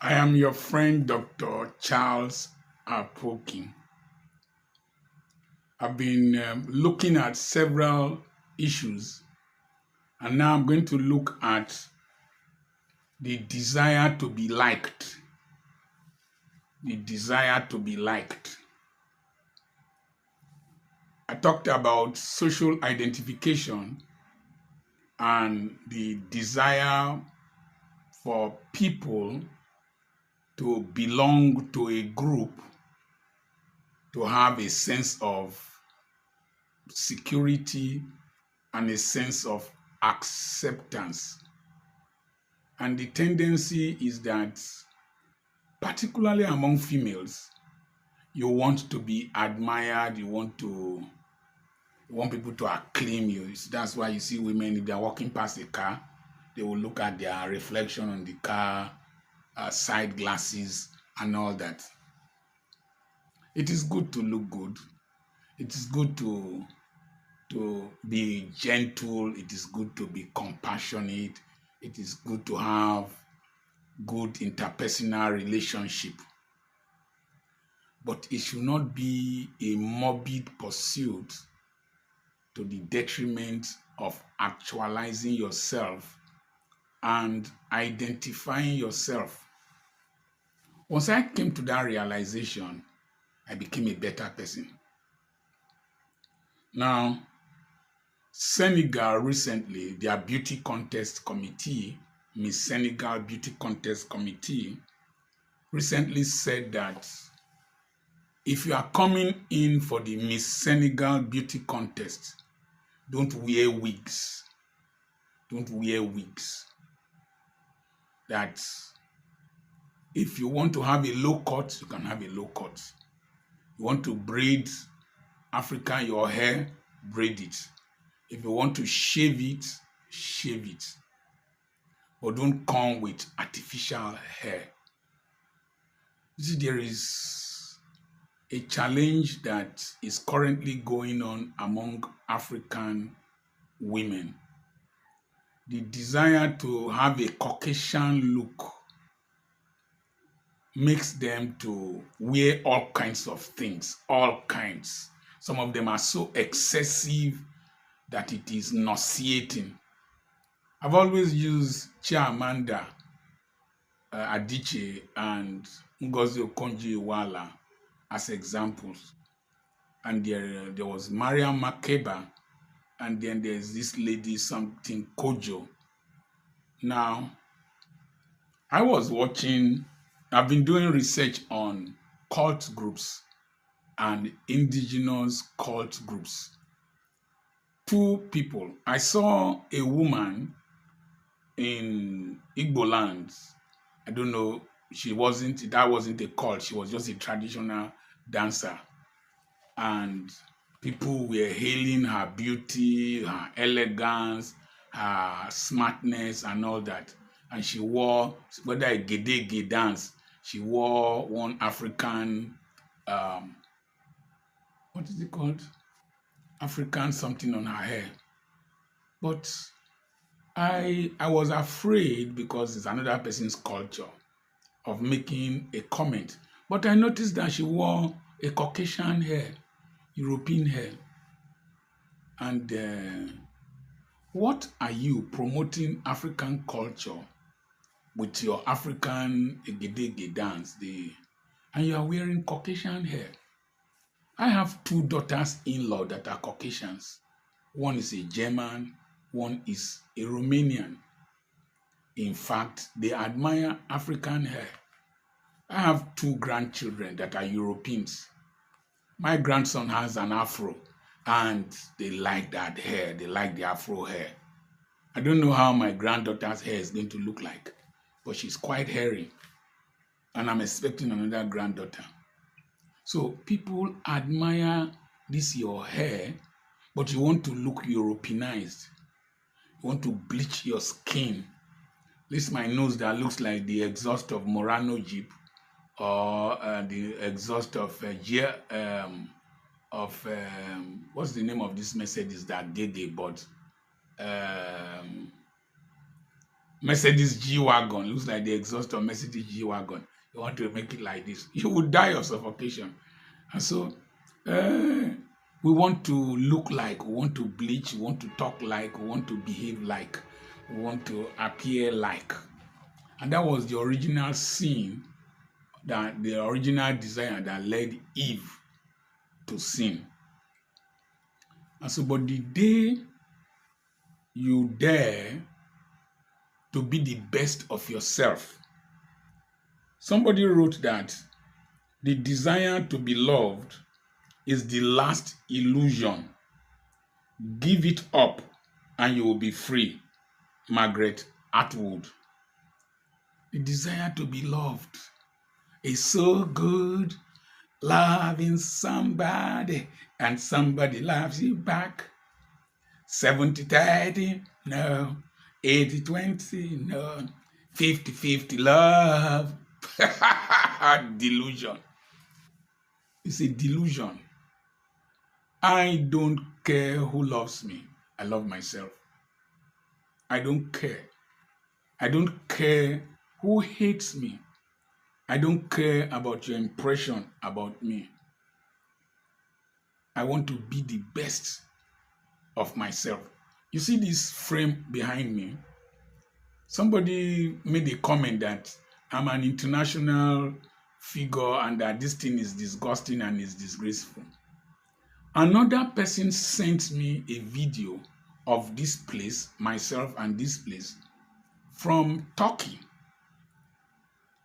I am your friend, Dr. Charles Apoki. I've been looking at several issues, and now I'm going to look at the desire to be liked. The desire to be liked. I talked about social identification and the desire for people to belong to a group, to have a sense of security and a sense of acceptance. And the tendency is that, particularly among females, you want to be admired, you want people to acclaim you. That's why you see women, if they're walking past a car, they will look at their reflection on the car, side glasses, and all that. It is good to look good. It is good to be gentle. It is good to be compassionate. It is good to have good interpersonal relationship. But it should not be a morbid pursuit to the detriment of actualizing yourself and identifying yourself. Once I came to that realization, I became a better person. Now, Senegal recently, their beauty contest committee, Miss Senegal Beauty Contest Committee, recently said that if you are coming in for the Miss Senegal Beauty Contest, don't wear wigs. Don't wear wigs. That if you want to have a low cut, you can have a low cut. You want to braid African your hair, braid it. If you want to shave it, shave it. But don't come with artificial hair. You see, there is a challenge that is currently going on among African women. The desire to have a Caucasian look makes them to wear all kinds of things, all kinds. Some of them are so excessive that it is nauseating. I've always used Chiamanda Adichie and Ngozi Okonjo-Iweala as examples. And there was Mariam Makeba, and then there's this lady, something Kojo. Now, I've been doing research on cult groups and indigenous cult groups. Two people. I saw a woman in Igbo lands. I don't know, that wasn't a cult. She was just a traditional dancer. And people were hailing her beauty, her elegance, her smartness, and all that. And she wore, whether a gede dance, she wore one African, what is it called? African something on her hair. But I was afraid, because it's another person's culture, of making a comment. But I noticed that she wore a Caucasian hair, European hair. And what are you promoting African culture with your African Egedege dance? And you are wearing Caucasian hair. I have two daughters-in-law that are Caucasians. One is a German, one is a Romanian. In fact, they admire African hair. I have two grandchildren that are Europeans. My grandson has an afro, and they like that hair. They like the afro hair. I don't know how my granddaughter's hair is going to look like, but she's quite hairy. And I'm expecting another granddaughter. So people admire this your hair, but you want to look Europeanized. You want to bleach your skin. This is my nose that looks like the exhaust of Murano Jeep, or the exhaust of what's the name of this Mercedes that Gege bought? Mercedes G-Wagon. Looks like the exhaust of Mercedes G-Wagon. You want to make it like this. You would die of suffocation. And so we want to look like, we want to bleach, we want to talk like, we want to behave like, we want to appear like. And that was the original sin, that the original desire that led Eve to sin. And so, but the day you dare to be the best of yourself, somebody wrote that the desire to be loved is the last illusion. Give it up and you will be free. Margaret Atwood. The desire to be loved is so good. Loving somebody and somebody loves you back. 70-30, no. 80-20, no. 50-50 love. Delusion. It's a delusion. I don't care who loves me. I love myself. I don't care. I don't care who hates me. I don't care about your impression about me. I want to be the best of myself. You see this frame behind me? Somebody made a comment that I'm an international figure and that this thing is disgusting and is disgraceful. Another person sent me a video of this place, myself and this place, from Turkey.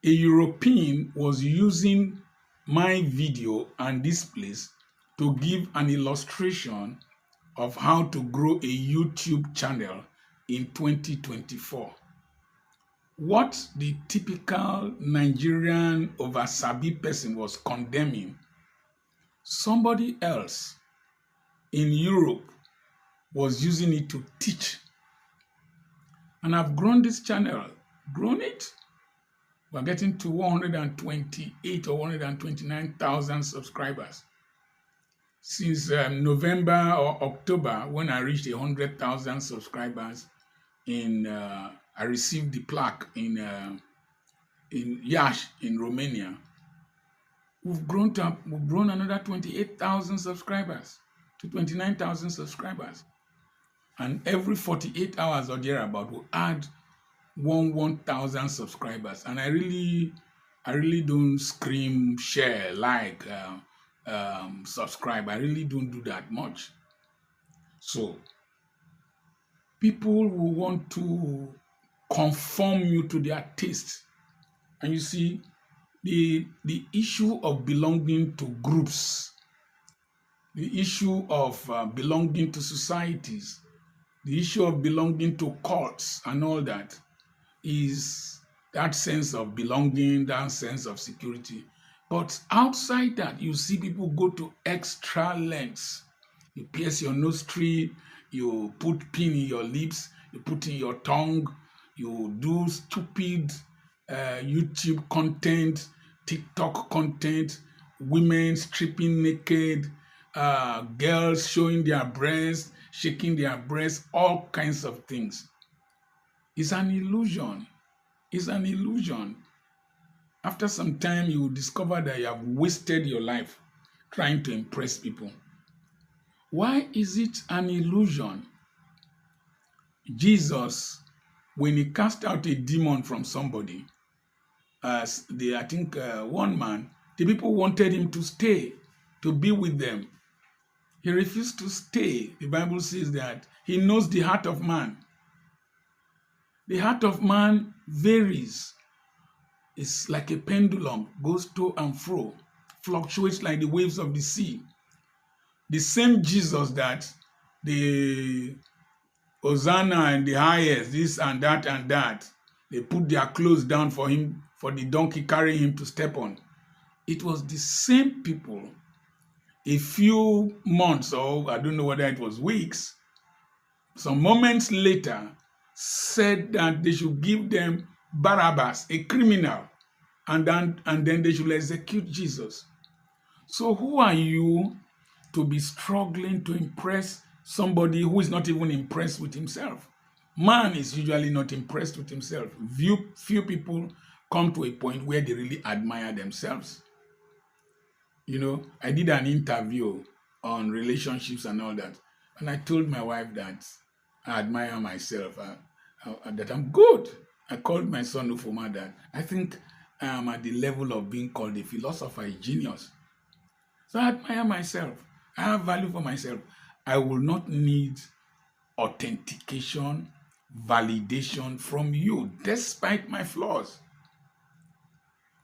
A European was using my video and this place to give an illustration of how to grow a YouTube channel in 2024. What the typical Nigerian over-sabi person was condemning, somebody else in Europe was using it to teach. And I've grown this channel, grown it. We're getting to 128 or 129,000 subscribers. Since November or October, when I reached 100,000 subscribers, I received the plaque in Iași in Romania. We've grown another 28,000 subscribers to 29,000 subscribers. And every 48 hours or thereabout, we'll add 1,000 subscribers. And I really don't scream, share, like, subscribe. I really don't do that much. So people will want to conform you to their taste. And you see, the issue of belonging to groups, the issue of belonging to societies, the issue of belonging to cults and all that is that sense of belonging, that sense of security. But outside that, you see people go to extra lengths. You pierce your nostril, you put pin in your lips, you put in your tongue, you do stupid YouTube content, TikTok content, women stripping naked, girls showing their breasts, shaking their breasts, all kinds of things. It's an illusion. It's an illusion. After some time, you will discover that you have wasted your life trying to impress people. Why is it an illusion? Jesus, when he cast out a demon from somebody, one man, the people wanted him to stay, to be with them. He refused to stay. The Bible says that he knows the heart of man. The heart of man varies. It's like a pendulum, goes to and fro, fluctuates like the waves of the sea. The same Jesus that the Hosanna and the highest, this and that, they put their clothes down for him, for the donkey carrying him to step on. It was the same people, a few months, or I don't know whether it was weeks, some moments later, said that they should give them Barabbas, a criminal, and then they should execute Jesus. So who are you to be struggling to impress somebody who is not even impressed with himself? Man is usually not impressed with himself. Few people come to a point where they really admire themselves. I did an interview on relationships and all that, and I told my wife that I admire myself, that I'm good. I called my son Ufoma that I think I am at the level of being called a philosopher, a genius. So I admire myself. I have value for myself. I will not need authentication, validation from you, despite my flaws,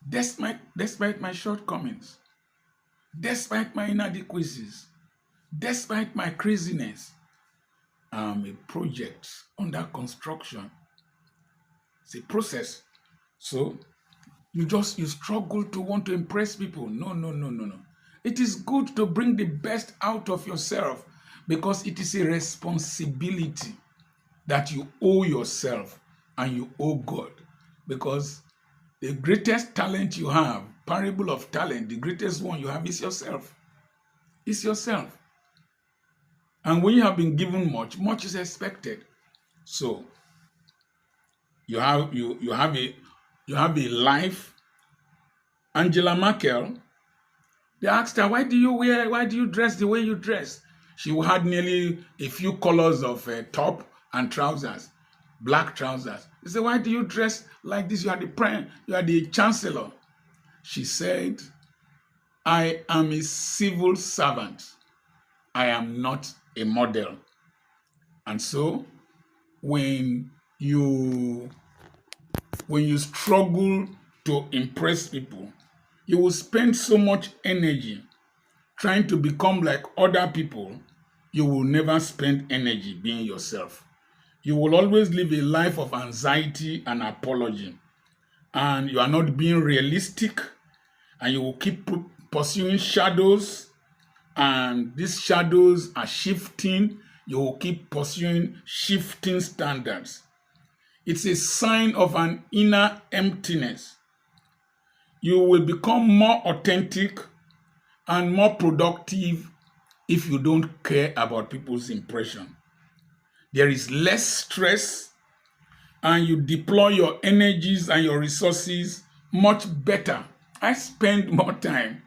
despite my shortcomings, despite my inadequacies, despite my craziness. I'm a project under construction. It's a process. So you struggle to want to impress people. No, no, no, no, no. It is good to bring the best out of yourself because it is a responsibility that you owe yourself and you owe God. Because the greatest talent you have, parable of talent, the greatest one you have is yourself. It's yourself. And when you have been given much, much is expected. So you have a life. Angela Merkel, they asked her, why do you dress the way you dress? She had nearly a few colors of top and trousers, black trousers. They said, why do you dress like this? You are the chancellor. She said, I am a civil servant. I am not a model. And so when you struggle to impress people, you will spend so much energy trying to become like other people, you will never spend energy being yourself. You will always live a life of anxiety and apology. And you are not being realistic, and you will keep pursuing shadows, and these shadows are shifting. You will keep pursuing shifting standards. It's a sign of an inner emptiness. You will become more authentic and more productive if you don't care about people's impression. There is less stress, and you deploy your energies and your resources much better. I spend more time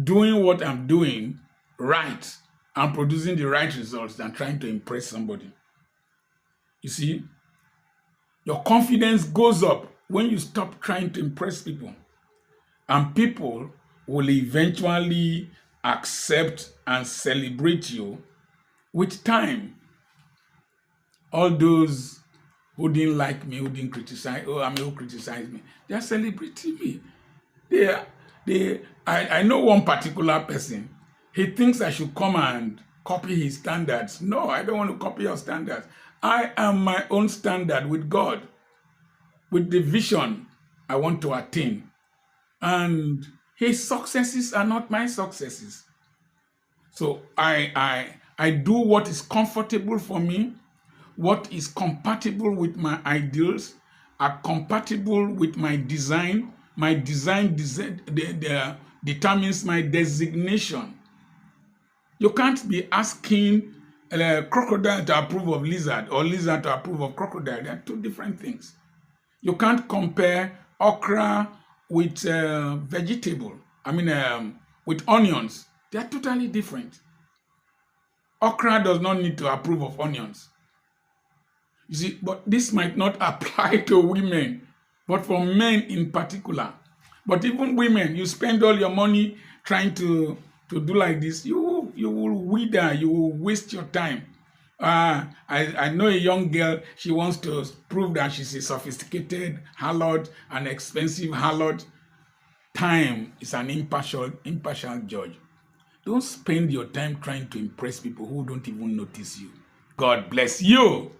doing what I'm doing right and producing the right results than trying to impress somebody. You see, your confidence goes up when you stop trying to impress people. And people will eventually accept and celebrate you with time. All those who didn't like me, who didn't criticize, who criticized me, they are celebrating me. I know one particular person. He thinks I should come and copy his standards. No, I don't want to copy your standards. I am my own standard with God, with the vision I want to attain. And his successes are not my successes. So I do what is comfortable for me, what is compatible with my ideals, are compatible with my design. My design determines my designation. You can't be asking crocodile to approve of lizard or lizard to approve of crocodile. They are two different things. You can't compare okra with with onions. They are totally different. Okra does not need to approve of onions. You see, but this might not apply to women, but for men in particular. But even women, you spend all your money trying to do like this, you will wither, you will waste your time. I know a young girl, she wants to prove that she's a sophisticated harlot, an expensive harlot. Time is an impartial judge. Don't spend your time trying to impress people who don't even notice you. God bless you.